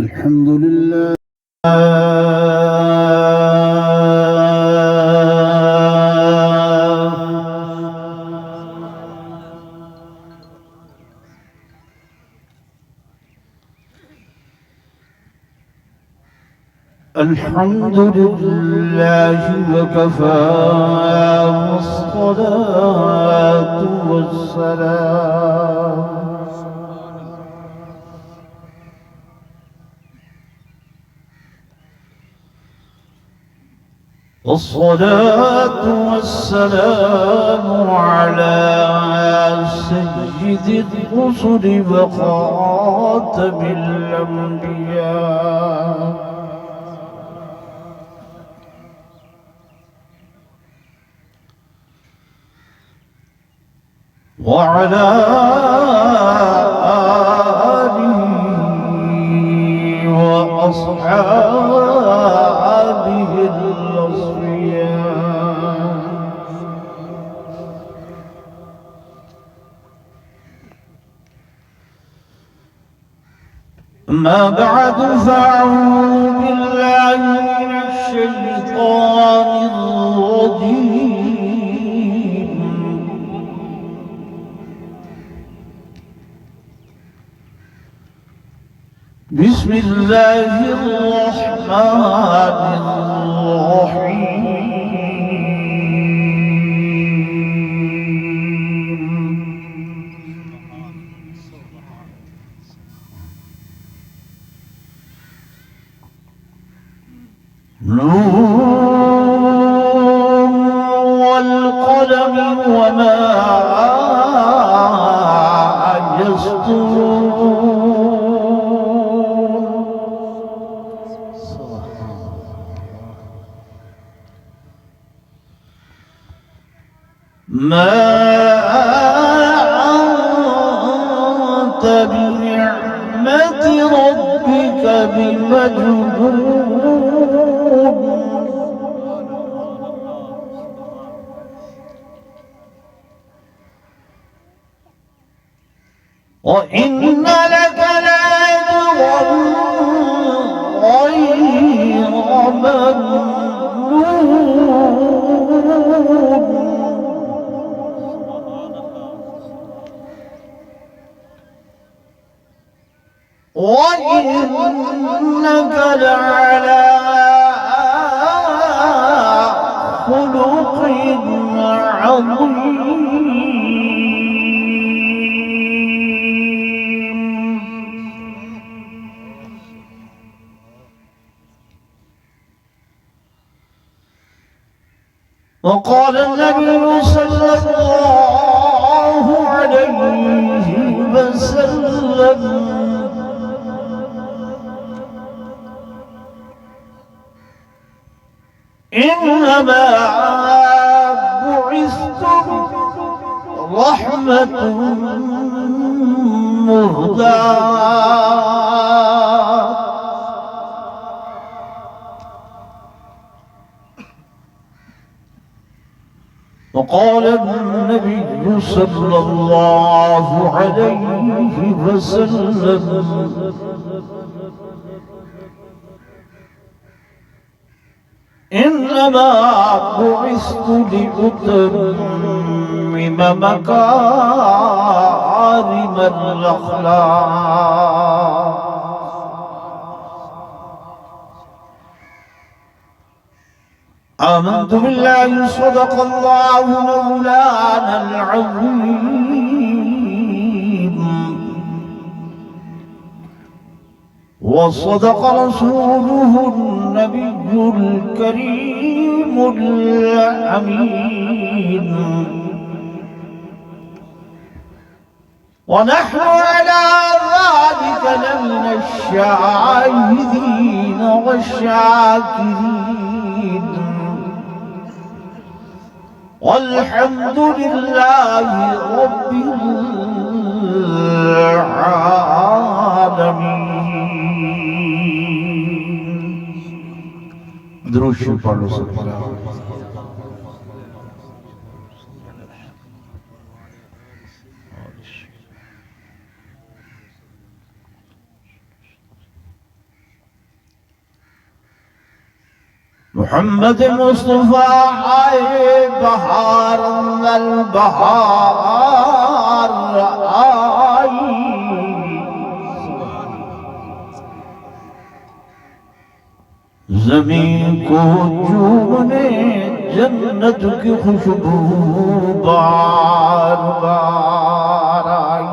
الحمد لله. الحمد لله وكفى والصلاة والسلام على سيد الرسل وخاتم الأنبياء وعلى آله وأصحابه الأصفياء. أما بعد فأعوذ بالله من الشيطان الرجيم. بسم الله الرحمن الرحيم. نون والقلم وما يسطرون. ما أنت بنعمة ربك بمجنون. وإن لك لأجرا غير ممنون. وإنك لعلى خلق عظيم. وقال النبي صلى الله عليه وسلم: إنما بعثتم رحمة مهداة. وقال النبي صلى الله عليه وسلم: إنما بعثت لأتمم مكارم الأخلاق. آمنت بالله صدق الله مولانا العظيم، وصدق رسوله النبي الكريم الأمين. ونحن على ذلك لمن الشاهدين والشاكرين، والحمد لله رب العالمين. درود شریف پڑھ لو سب. محمد مصطفیٰ آئے بہار اندر بہار آئی، زمین کو چومنے جنت کی خوشبو بار بار آئی،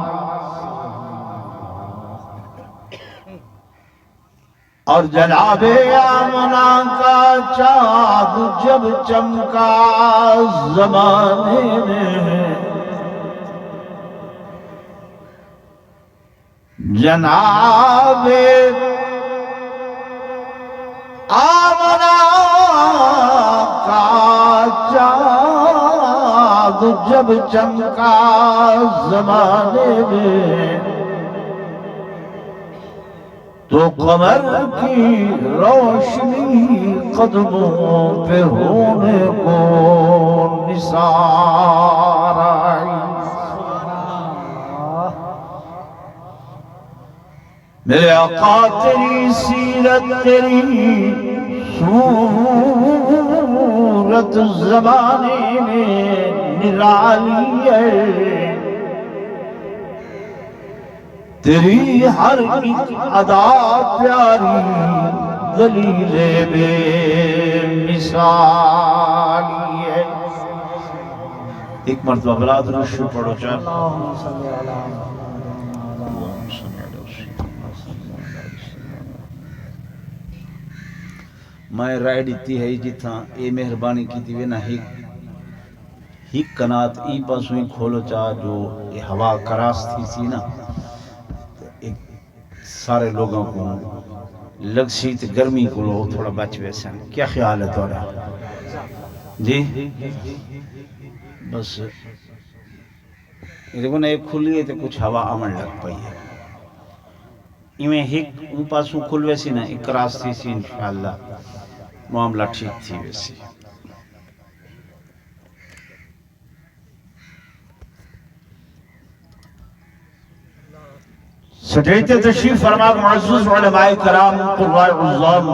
اور جناب آمنہ کا چاند جب چمکا زمانے میں، جناب آمنہ کا چاند جب چمکا زمانے میں، تو قمر کی روشنی قدموں پہ ہونے کو نثار آئی۔ میرے آقا تیری سیرت تیری صورت زمانے میں نرالی ہے، تیری ہر ایک ادا پیاری دلیل بے مثالی ہے۔ ایک مرتبہ بلاد رشو پڑھو چاہے میں رائے دیتی ہے جتنا اے مہربانی کی تھی نا ہی کنات ای پاسوں ہی کھولو چاہ جو یہ ہوا کراس تھی سی نا سارے لوگوں کو لگ سی تے گرمی کو لو تھوڑا بچ ویسا کیا خیال ہے تھوڑا جی بس یہ دیکھو نا ایک کھلی ہے تو کچھ ہوا آمن لگ پئی ہے ایویں ہک ان پاسوں کھل ویسی نا ایک کراس تھی سی انشاءاللہ معاملہ ٹھیک تھی ویسی۔ سٹیج تشریف فرما معزز علماء کرام قراء عظام،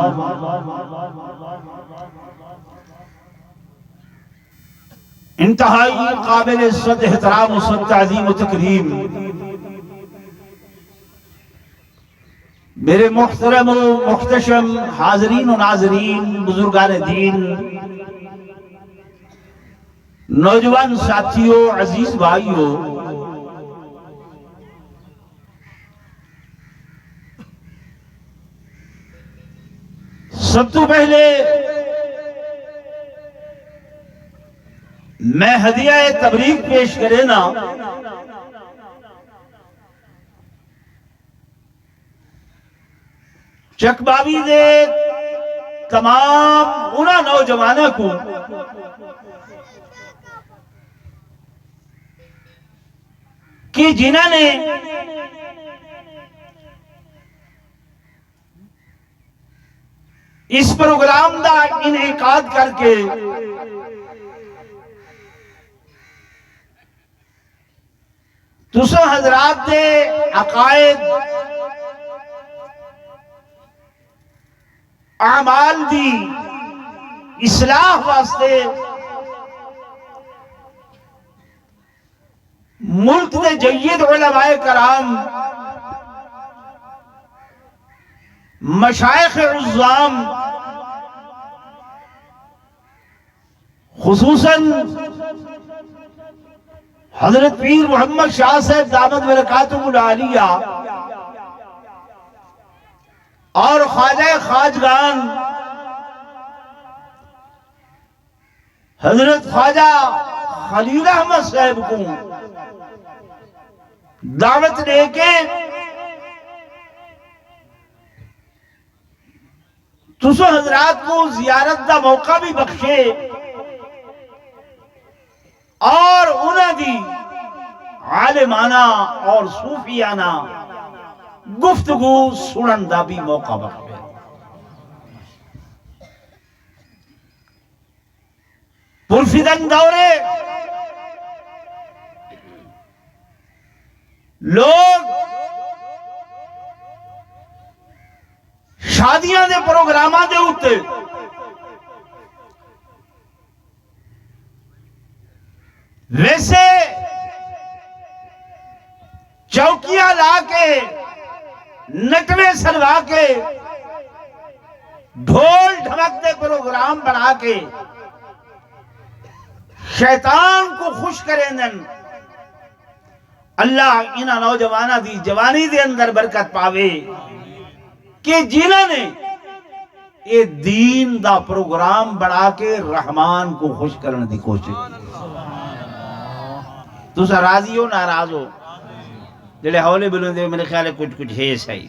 انتہائی قابل عزت احترام و سب تعظیم و تکریم میرے محترم و محتشم حاضرین و ناظرین، بزرگان دین، نوجوان ساتھیوں، عزیز بھائیوں، سب تو پہلے میں ہدیہ تبریک پیش کرے نا چک بابی دے تمام انہاں نوجوانوں کو کہ جنہوں نے اس پروگرام دا انعقاد کر کے تساں حضرات دے عقائد اعمال دی اصلاح واسطے ملک دے جید علماء کرام، مشائخ عظام، خصوصاً حضرت پیر محمد شاہ صاحب دامت برکاتہ العالیہ اور خواجہ خواجگان حضرت خواجہ خلیل احمد صاحب کو دعوت دے کے تسو حضرات کو زیارت دا موقع بھی بخشے اور انہاں دی عالمانہ اور صوفیانہ گفتگو سنن دا بھی موقع بخشے۔ پرفدن دورے لوگ شادیاں دے پروگراماں دے ہوتے لا کے نٹوے سلوا کے ڈھول ڈھمکتے پروگرام بنا کے شیطان کو خوش کریں دن اللہ انہا نوجوانہ دی جوانی دے اندر برکت پاوے کہ جنہوں نے یہ دین دا پروگرام بڑھا کے رحمان کو خوش کرنے دی کوشش تو سا راضی ہو ناراض ہو جلے حولے بلوں دے میرے خیال ہے کچھ ہے صحیح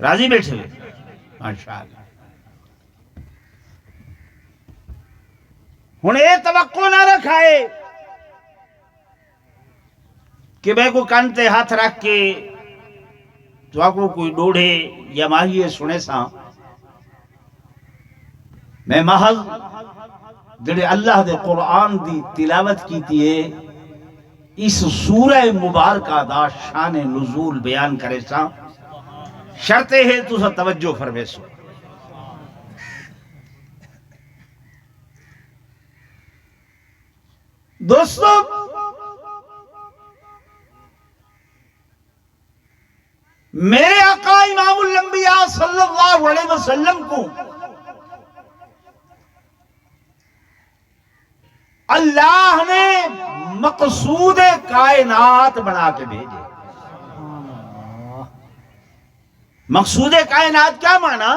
راضی بیٹھے ہوئے ماشاءاللہ انہیں توقع نہ رکھائے کہ بے کو کانتے ہاتھ رکھ کے تو آپ کو کوئی ڈوڑے یا ماہیے سنے سا میں محض جڑے اللہ دے قرآن دی تلاوت کی تیئے اس سورہ مبارکہ دا شان نزول بیان کرے سا شرطے ہے تو سا توجہ فرمے سو دوستو میرے آقا امام الانبیاء صلی اللہ علیہ وسلم کو اللہ نے مقصود کائنات بنا کے بھیجے مقصود کائنات کیا مانا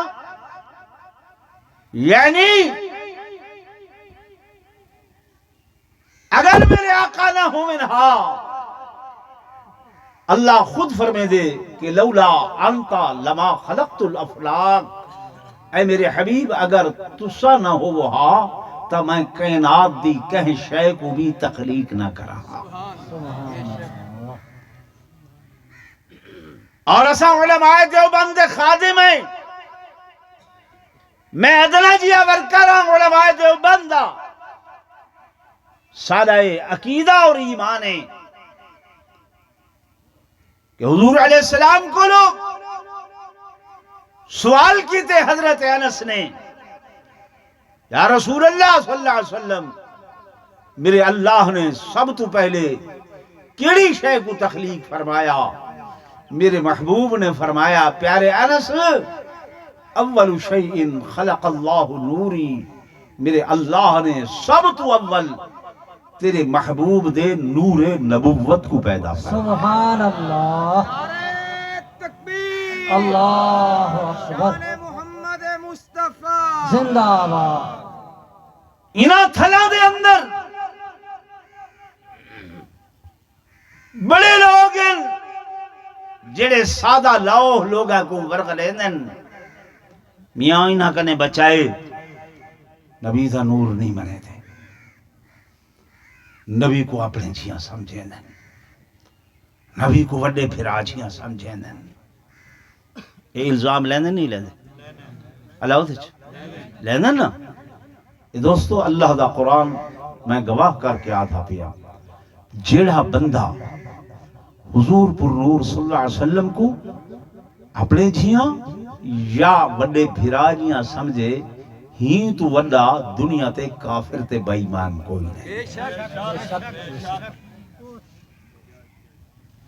یعنی اگر میرے آقا نہ ہو منہا اللہ خود فرمے دے کہ لولا انتا لما خلقت الافلاق اے میرے حبیب اگر تسا نہ ہو وہاں تا میں کائنات دی کہیں شے کو بھی تخلیق نہ کرا اور اسا علماء دیوبند خادم ہیں میں ادنا جیا ورکران علماء دیوبند سادہ عقیدہ اور ایمان ہے کہ حضور علیہ السلام کو لوگ سوال کی تھے حضرت انس نے یا رسول اللہ صلی اللہ علیہ وسلم میرے اللہ نے سب تو پہلے کیڑی شے کو تخلیق فرمایا میرے محبوب نے فرمایا پیارے انس اول شیء خلق اللہ نوری میرے اللہ نے سب تو اول تیرے محبوب دے نور نبوت کو پیدا فرمایا سبحان اللہ تکبیر اللہ اکبر محمد مصطفیٰ زندہ باد انہاں تھلا دے اندر بڑے لوگ ہیں جڑے سادہ لاؤ لوگا کو ورغ لیندن میاں انہاں کنے بچائے نبی دا نور نہیں منے تھے نبی کو اپنے جیاں سمجھیں دن نبی کو وڈے پھرا جیاں سمجھیں دن یہ الزام لیندن نہیں لیندن اللہ ہوتے لیندن نا دوستو اللہ دا قرآن میں گواہ کر کے آدھا پیا جیڑا بندہ حضور پر نور صلی اللہ علیہ وسلم کو اپنے جیاں یا وڈے پھرا جیاں سمجھے ہی تو وڈا دنیا تے کافر تے بے ایمان کوئی نہیں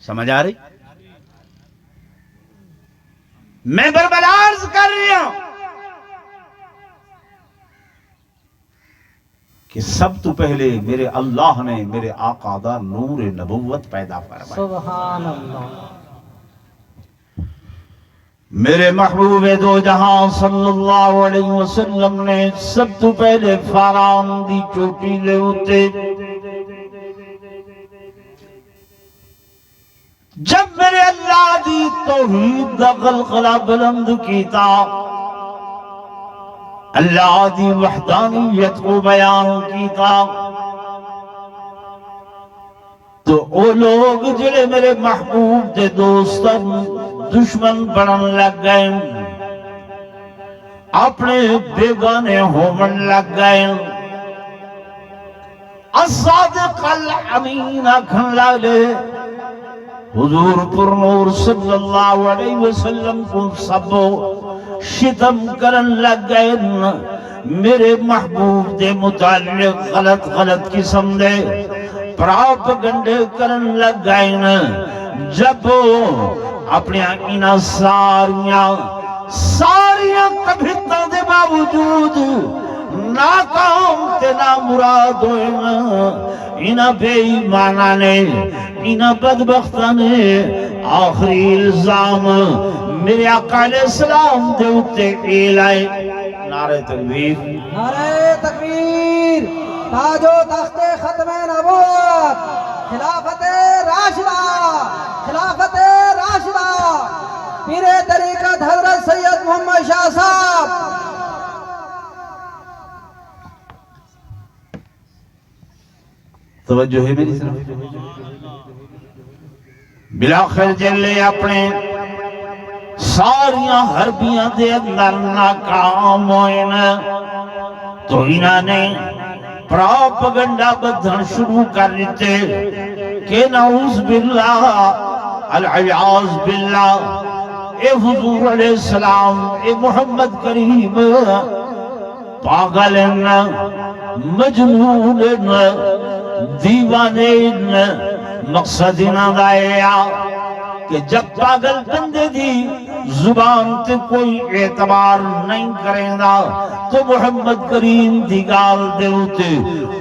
سمجھ آ رہی میں بربلا عرض کر رہی ہوں کہ سب تو پہلے میرے اللہ نے میرے آقا دا نور نبوت پیدا فرمایا سبحان اللہ میرے محبوب دو جہاں صلی اللہ علیہ وسلم نے سب تو پہلے فاران دی چوٹی لے ہوتے جب میرے اللہ دی توحید دا غلغلہ بلند کیتا اللہ دی وحدانیت کو بیان کیتا تو او لوگ جڑے میرے محبوب دے دوستن دشمن بنن لگ گئے اپنے بیگانے ہومن لگ گئے الصادق الامین اکھن لگے حضور پر نور صلی اللہ علیہ وسلم کو سب شتم کرن لگ گئے میرے محبوب دے متعلق غلط قسم دے پراپگنڈے کرن لگ گئے جب اپنے انہاں ساریاں کبھتاں دے باوجود ناکام تے نامراد ہوئے انہاں بے ایمانہ نے انہاں بدبختہ نے آخری الزام میرے آقا علیہ السلام دے اتے لائے نعرہ تکبیر نعرہ تکبیر تاج و تخت ختم نبوت خلافت راشدہ پیر طریقت حضرت سید محمد شاہ صاحب توجہ ہے میری طرف بلاخر جلے اپنے ساریاں حربیاں دے اندر ناکام ہوئے نا تو انہاں نے پراپگنڈا بدھن شروع کر دیتے کہ نعوذ باللہ العیاذ باللہ اے حضور علیہ السلام اے محمد کریم پاگل مجنون دیوانے مقصد انہاں دائیا کہ جب پاگل بندے دی زبان تے کوئی اعتبار نہیں کریں گا تو محمد کریم دی گال دے ہوتے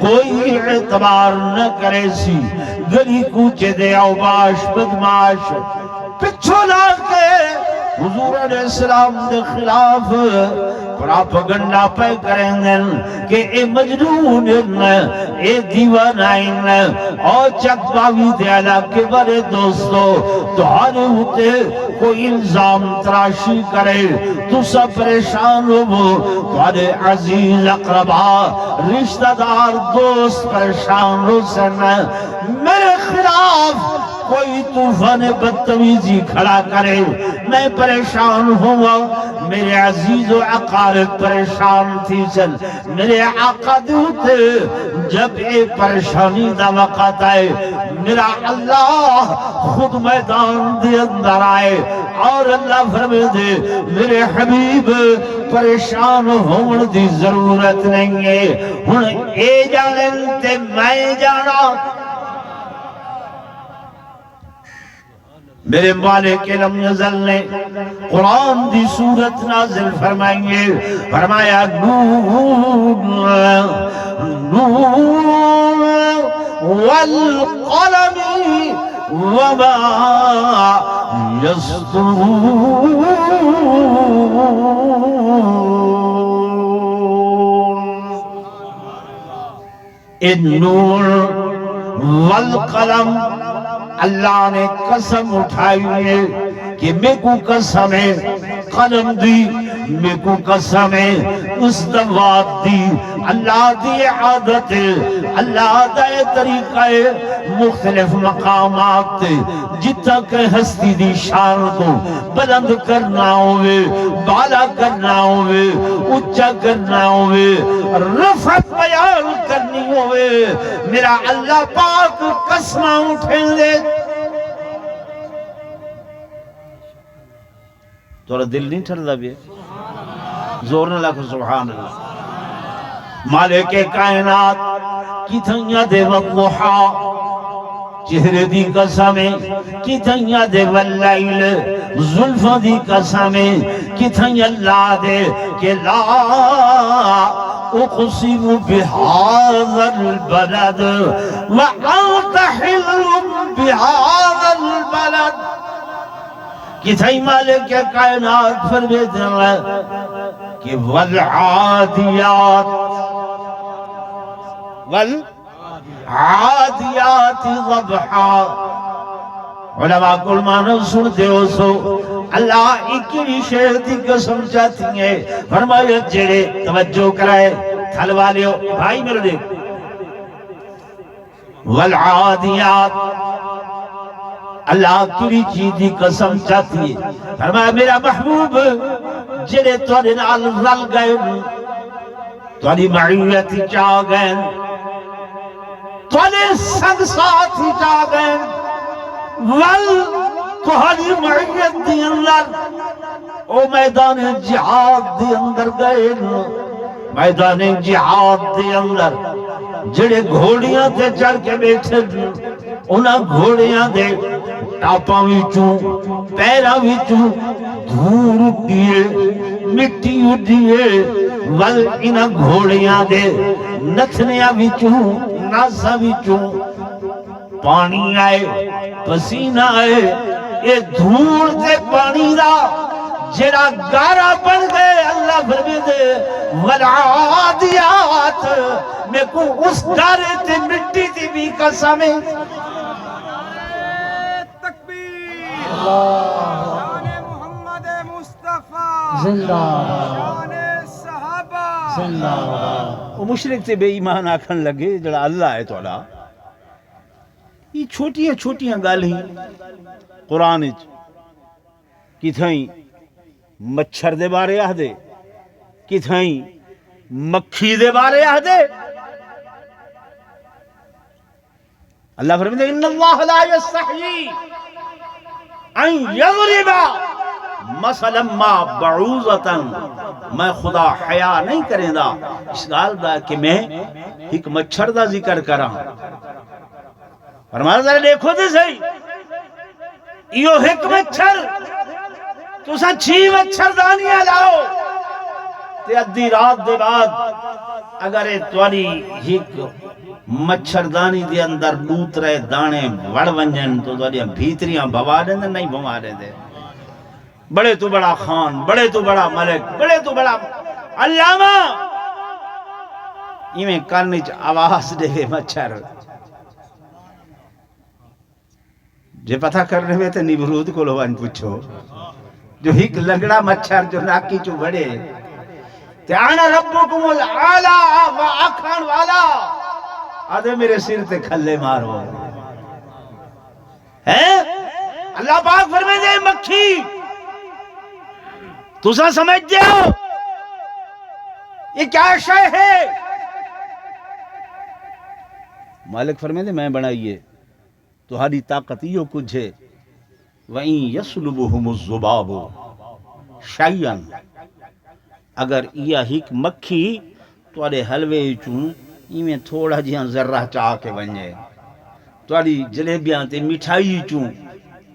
کوئی اعتبار نہ کرے سی گلی کوچے دے اوباش بدماش پچھو لا کے حضور علیہ السلام دے خلاف پراپگنڈا پہ کریں گے کہ اے مجنون اے دیوانائن اور چک باوی دے علاقے بارے دوستو تو آنے ہوتے کوئی الزام تراشی کرے تو سب پریشان ہو تو آنے عزیز اقربا رشتہ دار دوست پریشان ہو سن میرے خلاف کوئی طوفان بدتمیزی کھڑا کرے میں پریشان ہوا میرے عزیز و اقارب پریشان تھی سن میرے آقا دوتے جب یہ پریشانی دا وقت آئے میرا اللہ خود میدان دے اندر آئے اور اللہ فرمے دے میرے حبیب پریشان ہون دی ضرورت نہیں ہے ہن اے جانن تے میں جانا میرے مالک لم یزل نے قرآن دی سورت نازل فرمائیں فرمایا نون والقلم وما يسطرون النور والقلم اللہ نے قسم اٹھائی ہے کہ میں کو قسم ہے قلم دی میں کو قسم ہے استوات دی اللہ دی عادت اللہ دی طریقہ مختلف مقامات جتا کہ ہستی دی شان کو بلند کرنا ہوئے بالا کرنا ہوئے اچھا کرنا ہوئے رفعت بیان کرنی ہوئے میرا اللہ پاک قسم اٹھیں دے تورا دل نہیں ٹھردا بھی زور نہ لاکھ سبحان اللہ مالک کائنات کی تھنیا دے والضحا چہرے دی قسمیں کی تھنیا دے واللیل زلفہ دی قسمیں کی تھنیا اللہ دے کہ لا اقسم بهذا البلد وانت حل بهذا البلد کتھائی مالک کائنات فرمیتے ہیں کہ والعادیات والعادیات ضبحا علماء کل معنی سنتے ہو سو اللہ اکیلی شہر دی قسم چاہتی ہیں فرمایا جڑے توجہ کرائے تھل والے ہو بھائی میرے دیکھ والعادیات اللہ کیلی چیز دی قسم چاہتی ہے فرمایا میرا محبوب جڑے توڑے نال رل گئے توڑی معیتی چاہ گئے توڑے سنگ ساتھی چاہ گئے ول توڑی معیت دی اندر او میدان جہاد دی اندر گئے میدان جہاد دی اندر جڑے گھوڑیاں تے چڑھ کے بیٹھے انہاں گھوڑیاں دے ٹاپاں وچوں پیراں وچوں دھوڑ اٹھیے مٹی اٹھیے ول انہاں گھوڑیاں دے نتھنیاں وچوں ناساں وچوں پانی آئے پسینہ آئے اے دھوڑ تے پانی دا جڑا گارا بن گئے اللہ فرمے دے والعادیات میں کو اس گارے تے مٹی دی بھی قسم ہے تکبیر شان محمد مصطفیٰ زندہ شان صحابہ زندہ وہ مشرک تے بے ایمان آکھن لگے جڑا اللہ ہے توڑا یہ چھوٹیاں چھوٹیاں گالیں قرآن کی تھائیں مچھر دے بارے آہدے کی تھائیں مکھی دے بارے آہدے اللہ فرمائے ان اللہ لا یستحیی ان یضرب مثلا ما بعوضتا میں خدا حیا نہیں کریں دا اس گال دا کہ میں ایک مچھر دا ذکر کراں فرمایا ذرا دیکھو تے صحیح ایو ایک مچھر تسا 6 مچھر دانیاں لاؤ تے ادھی رات دے بعد اگر تواری ایک مچھر دانی دے اندر دوترے دانے وڑ ونجن تو تواری بھیتریاں بھوا دیں نہیں بھوا دیں بڑے تو بڑا خان بڑے تو بڑا ملک بڑے تو بڑا علامہ ایویں کانچ آواز دے مچھر جے پتہ کرنے میں تے نمرود کو لوان پوچھو جو ایک لنگڑا مچھر جو ناکی چو بڑے تے آنا ربکم العالی و آکھان والا آدھے میرے سر تے کھلے مارو ہے اللہ پاک فرمائے دے مکھی تسا سمجھ دے ہو یہ کیا شے ہے مالک فرمائے دے میں بنائیے تہاری طاقت یہ کچھ ہے وَإِن يَسْلُبُهُمُ الزُّبَابُ شَيْئًا اگر یہ ایک مکھی توڑے حلوے چوں ایمیں تھوڑا جہاں ذرہ چاہ کے بنجے توڑی جلیبیاں تے مٹھائی چوں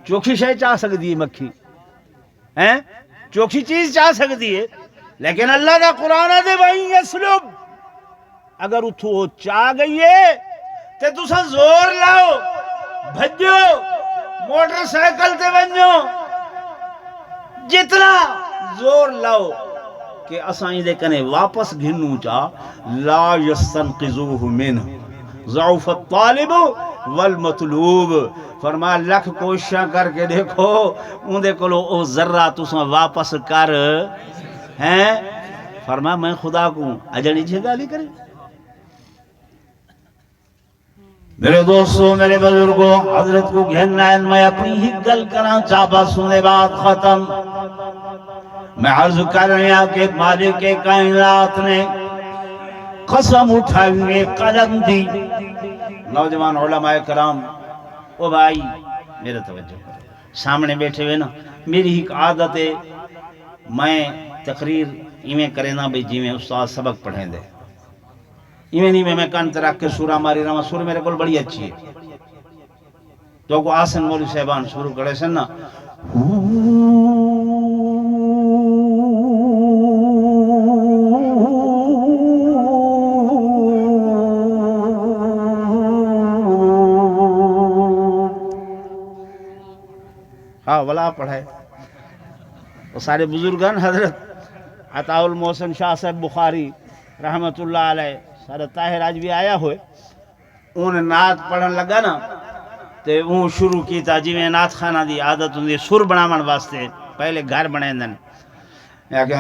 چوکھی شے چاہ سکتی ہے مکھی ہیں چوکھی چیز چاہ سکتی ہے لیکن اللہ کا قرآن دے وَإِن يَسْلُب اگر اتھو چاہ گئی ہے تے تُسا زور لاؤ بھجو موٹر سائیکل تے بنجو جتنا زور لاؤ کہ اسائیں دے کنے واپس گھنو چاہ لا یستنقذوہ منہ ضعف الطالب والمطلوب فرمایا لکھ کوششاں کر کے دیکھو ان دے کلو او ذرہ تساں واپس کر ہیں فرمایا میں خدا کو اجڑی جھگالی کرے میرے دوستو میرے بزرگوں حضرت کو گھننا ہے میں اپنی ہی گل کران چاہتا سنے بات ختم میں عرض کر رہا کہ مالک کائنات نے قسم اٹھائیے قلم دی نوجوان علماء کرام او بھائی میرے توجہ سامنے بیٹھے ہوئے نا میری ایک عادت ہے میں تقریر ایمیں کرے نا بھئی جی میں استاد سبق پڑھیں دے ایمیں نہیں میں کان ترک کے سورہ ماری رہا سورہ میرے کول بڑی اچھی ہے تو کو آسن مولی صاحبان شروع کرے سن نا ہاں ولا پڑھائے وہ سارے بزرگان حضرت عطا المحسن شاہ صاحب بخاری رحمت اللہ علیہ سارا طاہر آج بھی آیا ہوئے انہیں نعت پڑھن لگا نا تے وہ شروع کی تا جی میں نعت خانہ دی عادت ہوں دی سر بنامن واسطے پہلے گھر بنائیں دن یا کہ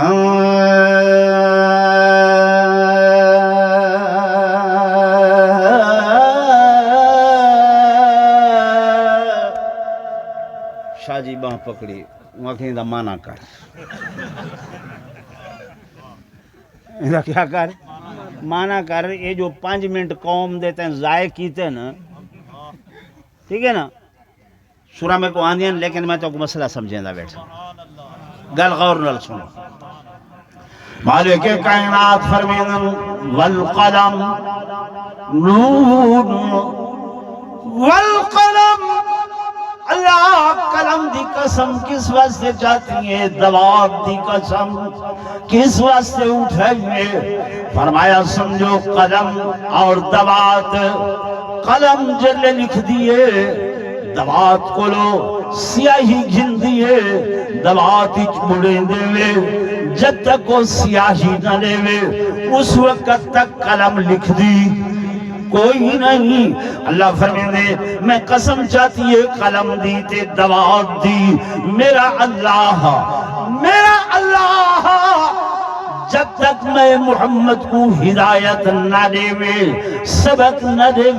شاہ جی باں پکڑی وہاں کہیں دا مانا کر انہا کیا کر مانا کر یہ جو 5 منٹ قوم دیتے ہیں ضائع کیتے ہیں نا ٹھیک ہے نا سورہ میں کو آندین لیکن میں تو مسئلہ سمجھیں دا بیٹھا گل غور نل سنو مالک کائنات فرمینن والقلم نون والقلم اللہ اللہ قلم دی قسم کس واسطے چاہتی ہے؟ دوات دی قسم کس واسطے اٹھائیے؟ فرمایا سمجھو قلم اور دوات، قلم جلے لکھ دیے، دوات کو لو سیاہی گھن دیے، دوات اچ بڑے دے جب تک وہ سیاہی نہ لے اس وقت تک قلم لکھ دی کوئی نہیں۔ اللہ فرمیندے میں قسم چاہتی ہے قلم دی تے دوات دی، میرا اللہ جب تک میں محمد کو ہدایت نہ دے سبق نہ دے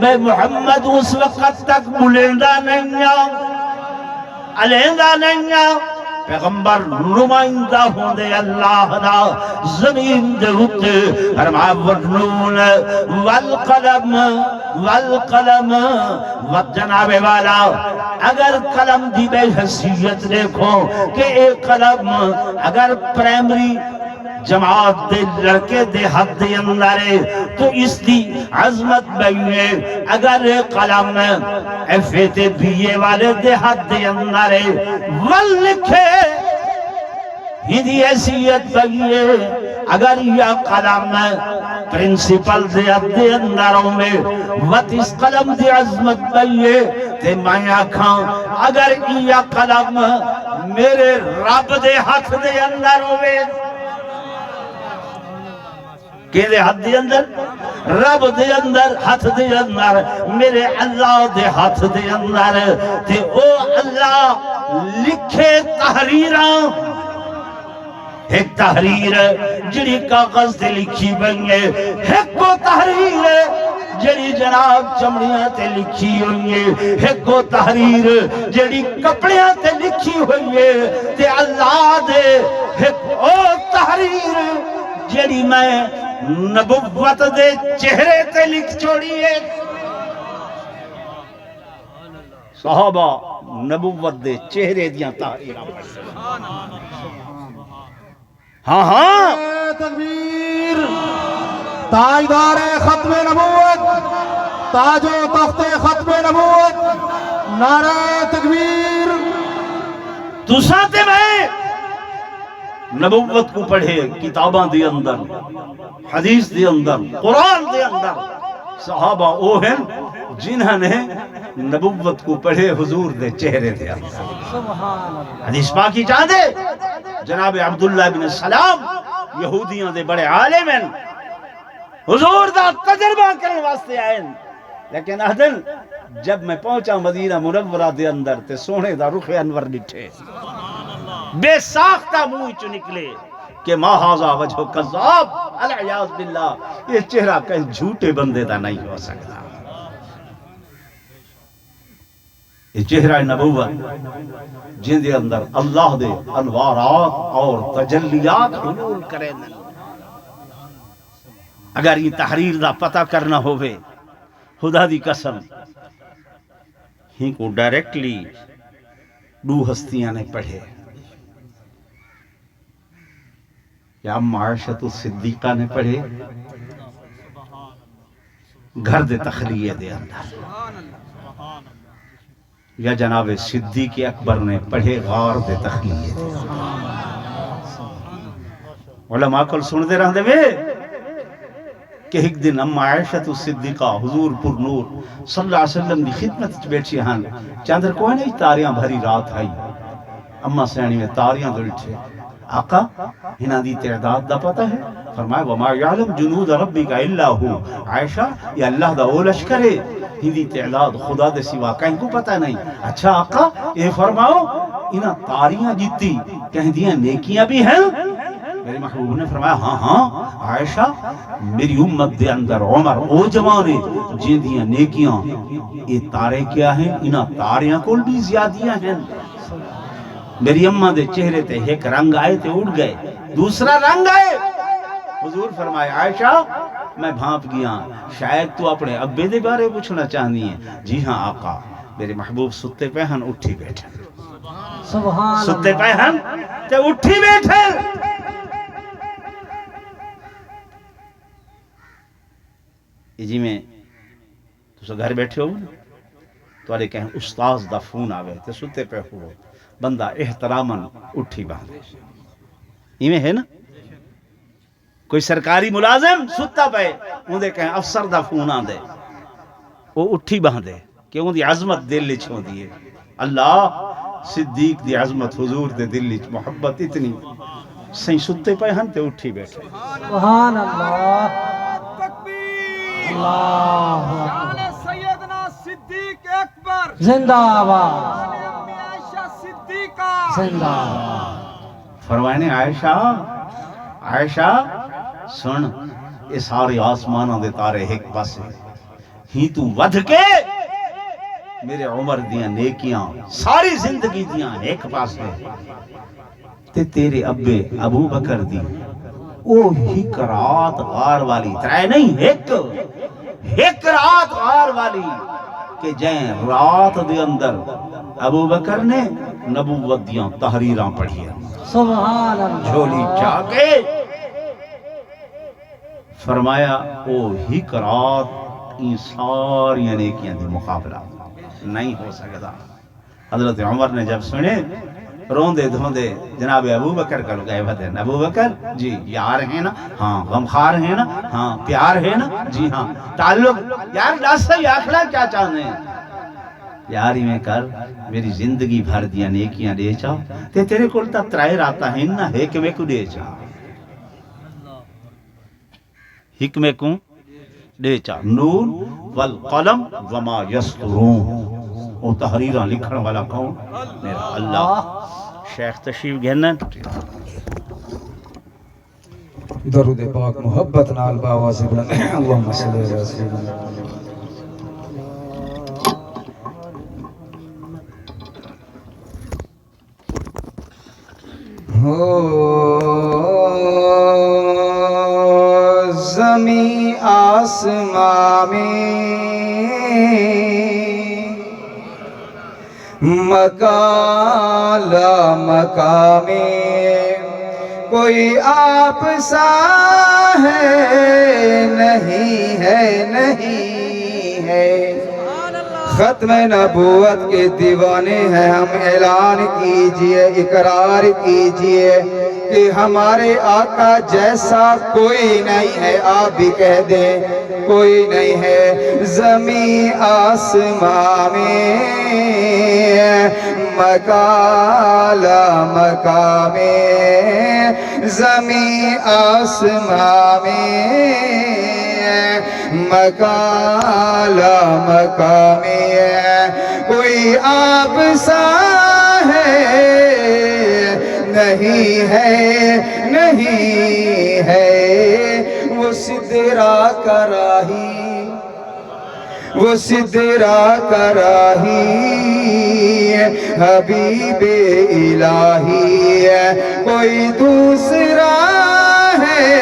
میں محمد اس وقت تک بلندہ نہیں علیندہ نہیں پیغمبر نمائندہ ہوں دے اللہ دا زمین دے ہوتے فرمایا والنون والقلم جناب والا اگر قلم دی بے حیثیت دیکھو کہ ایک قلم اگر پرائمری جماعت دے لڑکے دے حد دے اندر ہے تو اس دی عظمت بھئیے، اگر قلم ایف اے تے بی اے والے دے حد دے اندر ہے ول لکھے ہندی حیثیت بھئیے، اگر یا قلم پرنسپل دے حد دے اندروں میں وط اس قلم دی عظمت بھئیے تے میں آکھاں اگر یا قلم میرے رب دے حد دے اندروں میں کہ دے ہاتھ دے اندر رب دے اندر ہاتھ دے اندر میرے اللہ دے ہاتھ دے اندر تے او اللہ لکھے تحریراں ایک تحریر جڑی کاغذ تے لکھی بنگے ایک کو تحریر جڑی جناب چمڑیاں تے لکھی ہوئی ہے ایک کو تحریر جڑی کپڑیاں تے لکھی ہوئی ہے تے اللہ دے ایک او تحریر جڑی میں نبوت دے چہرے تے لکھ چھوڑی ہے۔ صحابہ نبوت دے چہرے دیاں تحریراں ہاں تکبیر تاجدار ختم نبوت، تاج و تخت ختم نبوت، نعرہ تکبیر۔ تو ساتھ میں نبوت کو پڑھے کتاباں دے اندر، حدیث دے اندر، قرآن دے اندر، صحابہ وہ ہیں جنہوں نے نبوت کو پڑھے حضور دے چہرے دے اندر۔ حدیث پاکی چاہتے جناب عبداللہ بن السلام یہودیاں دے بڑے عالم ہیں، حضور دا تجربہ کرنے واسطے آئے، لیکن اہدن جب میں پہنچا مدینہ منورہ دے اندر تے سونے دا رخ انور ڈٹھے، بے ساختہ منہ چو نکلے کہ ما ھذا وجہ کذاب، العیاذ باللہ یہ چہرہ کہیں جھوٹے بندے دا نہیں ہو سکتا۔ یہ چہرہ نبوت جن دے اندر اللہ دے انوارات اور تجلیات حلول کریں، اگر یہ تحریر دا پتہ کرنا ہوئے خدا دی قسم ہی کو ڈائریکٹلی دو ہستیاں نے پڑھے، یا معاشت الصدیقہ نے پڑھے گھر دے تخلیہ دے اندر، یا جناب صدیق اکبر نے پڑھے غار دے تخلیہ دے علماء کل سن دے رہن دے وے کہ ایک دن اما عائشہ الصدیقہ حضور پر نور صلی اللہ علیہ وسلم دی خدمت بیٹھی ہن، چاندر کوئی نہیں تاریاں بھری رات آئی، اما سینی میں تاریاں دلٹھے، آقا ہنا دی تعداد دا پتہ ہے؟ فرمایا وما یعلم جنود ربک الا ہو، عائشہ یہ اللہ دا او لشکر ہے، ہندی تعداد خدا دے سوا کہیں کو پتہ نہیں۔ اچھا آقا یہ فرماؤ انہاں تاریاں جیتی کہیں دیاں نیکیاں بھی ہیں؟ میرے محبوب نے فرمایا ہاں ہاں عائشہ میری امت دے اندر عمر او جوانے جن دیاں نیکیاں، یہ تارے کیا ہیں؟ انہاں تاریاں کل بھی زیادیاں ہیں۔ میری اماں دے چہرے تے ایک رنگ آئے تے اڑ گئے، دوسرا رنگ آئے، حضور فرمائے عائشہ میں بھانپ گیا، شاید تو اپنے ابے دے بارے پوچھنا چاہنی ہے؟ جی ہاں آقا۔ میرے محبوب ستے پہن اٹھی بیٹھے، ستے پہن تے اٹھی بیٹھے، جی میں تو گھر بیٹھے ہو تو کہیں استاذ دا فون آوے تے ستے پہ ہو بندہ احتراماً اٹھی باندھے ایویں ہے نا کوئی سرکاری ملازم ستا پہ اندے کہیں افسر دا فون آن دے وہ اٹھی باندھے کہ ان دی عظمت دل لچ ہوں دیئے اللہ صدیق دی عظمت حضور دے دل لچ محبت اتنی سہیں ستے پہ ہن تے اٹھی بیٹھے سبحان اللہ تکبیر اللہ شان سیدنا صدیق اکبر زندہ آباد شان امی عائشہ صدیقہ زندہ آباد فرمائنے عائشہ عائشہ سن یہ سارے آسمانہ دے تارے ایک پاسے ہی تو ودھ کے میرے عمر دیاں نیکیاں ساری زندگی دیاں ایک پاسے تے تیرے ابے ابو بکر دی او ہک رات غار والی ترائے نہیں ہک رات غار والی کہ جائیں رات دے اندر ابو بکر نے نبوت دیاں تحریراں پڑھی ہیں سبحان اللہ جھولی جا کے فرمایا او ہک رات ان ساری نیکیاں دی مقابلہ نہیں ہو سکتا حضرت عمر نے جب سنے روندے دھوندے جناب ابو بکر کا لگائے بدے ابو بکر جی یار ہیں نا ہاں غمخار ہیں نا ہاں پیار ہے نا جی ہاں تعلق یار ڈاسا یاکھلا کیا چاہنے ہیں یاری میں کر میری زندگی بھر دیا نیکیاں دے چاہ تے تیرے کلتا ترائے راتا ہے نا حکمے کو دے چاہ حکمے کو دے چاہ نون والقلم وما یسطرون وہ تحریرہ لکھن والا کون میرا اللہ شیخ تشریف گھنن درود پاک محبت نال باواز بلند اللہم صلی اللہ علیہ وسلم زمین آسمان میں مکان لا مکان میں کوئی آپ سا ہے نہیں ہے ختم نبوت کے دیوانے ہیں ہم اعلان کیجئے اقرار کیجئے کہ ہمارے آقا جیسا کوئی نہیں ہے آپ بھی کہہ دیں کوئی نہیں ہے زمین آسمان میں مکان لا مکان میں زمین آسمان میں مکان لا مکان میں کوئی آپ سا ہے نہیں ہے وہ سدرا کا راہی وہ سدرا کا راہی حبیب الہی کوئی دوسرا ہے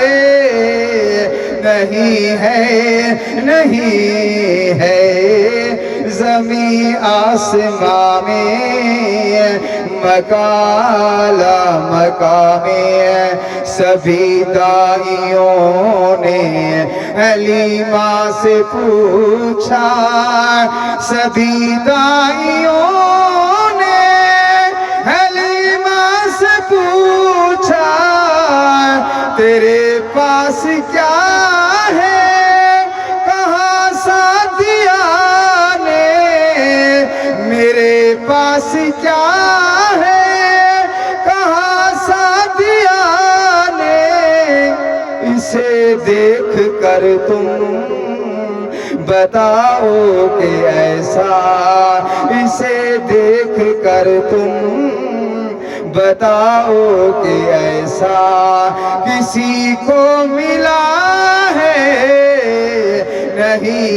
نہیں ہے زمین آسمان میں مکان لا مکان میں سبھی دائیوں نے حلیمہ سے پوچھا سبھی دائیوں نے حلیمہ سے پوچھا تیرے پاس کیا ہے کہاں ساتھیا نے میرے پاس کیا ہے کہاں ساتھیا نے اسے دیکھ کر تم بتاؤ کہ ایسا اسے دیکھ کر تم بتاؤ کہ ایسا کسی کو ملا ہے نہیں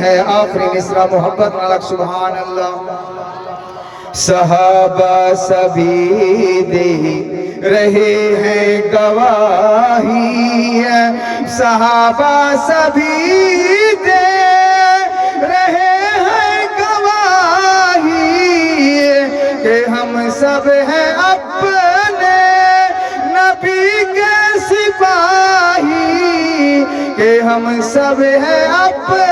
ہے آخری مصرع محبت ملک سبحان اللہ صحابہ سبھی دے رہے ہیں گواہی صحابہ سبھی دے رہے ہیں گواہی کہ ہم سب ہیں اپنے نبی کے سپاہی کہ ہم سب ہیں اپنے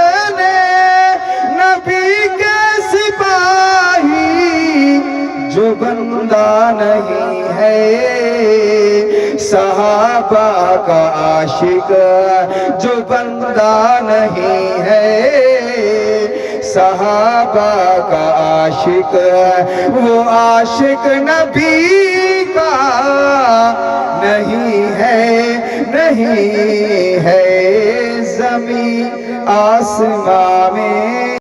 صحابہ کا عاشق جو بندہ نہیں ہے، صحابہ کا عاشق وہ عاشق نبی کا نہیں ہے، نہیں ہے۔ زمین آسمان میں